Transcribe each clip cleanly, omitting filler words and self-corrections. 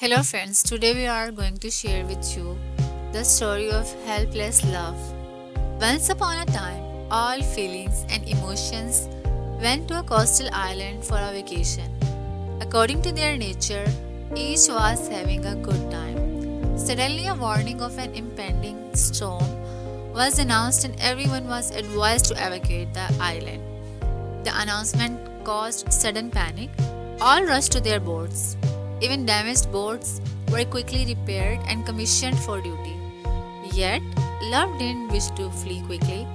Hello, friends. Today we are going to share with you the story of helpless love. Once upon a time, all feelings and emotions went to a coastal island for a vacation. According to their nature, each was having a good time. Suddenly, a warning of an impending storm was announced, and everyone was advised to evacuate the island. The announcement caused sudden panic. All rushed to their boats. Even damaged boats were quickly repaired and commissioned for duty. Yet, love didn't wish to flee quickly.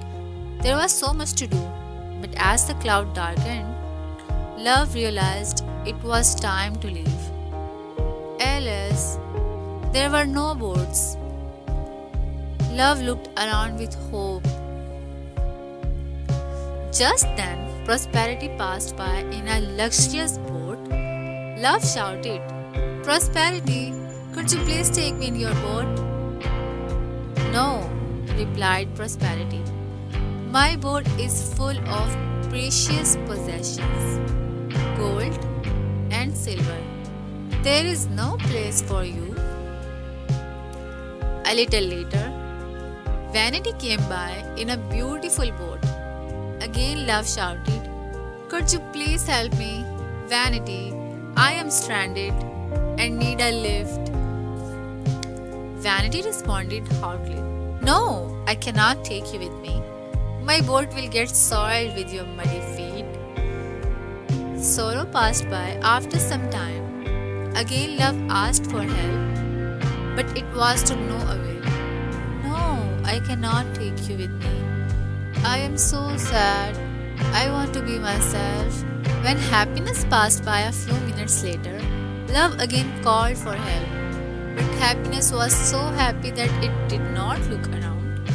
There was so much to do. But as the cloud darkened, love realized it was time to leave. Alas, there were no boats. Love looked around with hope. Just then, Prosperity passed by in a luxurious boat. Love shouted, "Prosperity, could you please take me in your boat?" "No," replied Prosperity. "My boat is full of precious possessions, gold and silver. There is no place for you." A little later, Vanity came by in a beautiful boat. Again, Love shouted, "Could you please help me? Vanity, I am stranded and need a lift." Vanity responded haughtily, "No, I cannot take you with me. My boat will get soiled with your muddy feet." Sorrow passed by after some time. Again, Love asked for help, but it was to no avail. "No, I cannot take you with me. I am so sad. I want to be myself." When Happiness passed by a few minutes later, Love again called for help. But Happiness was so happy that it did not look around,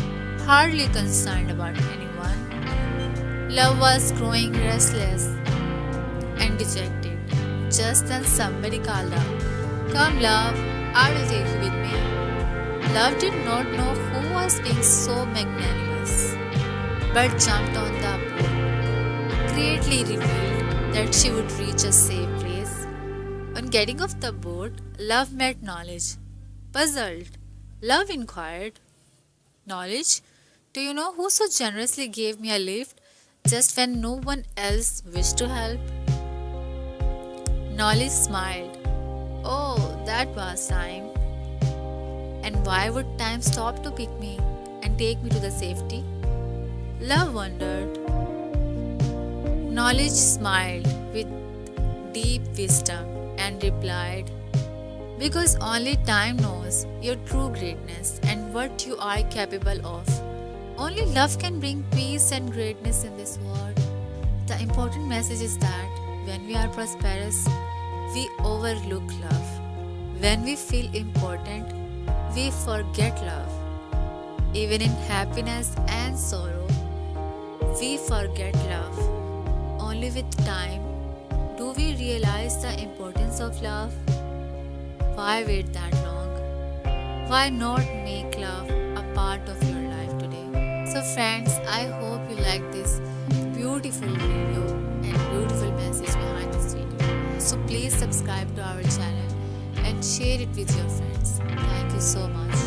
hardly concerned about anyone. Love was growing restless and dejected. Just then somebody called out, "Come, Love, I will take you with me." Love did not know who was being so magnanimous, but jumped on the boat, greatly revealed that she would reach a safe place. On getting off the boat, Love met Knowledge. Puzzled, Love inquired, "Knowledge, do you know who so generously gave me a lift just when no one else wished to help?" Knowledge smiled. "Oh, that was time. And why would time stop to pick me and take me to the safety?" Love wondered. Knowledge smiled with deep wisdom and replied, "Because only time knows your true greatness and what you are capable of. Only love can bring peace and greatness in this world." The important message is that when we are prosperous, we overlook love. When we feel important, we forget love. Even in happiness and sorrow, we forget love. Only with time do we realize the importance of love. Why wait that long? Why not make love a part of your life today? So friends, I hope you like this beautiful video and beautiful message behind this video. So please subscribe to our channel and share it with your friends. Thank you so much.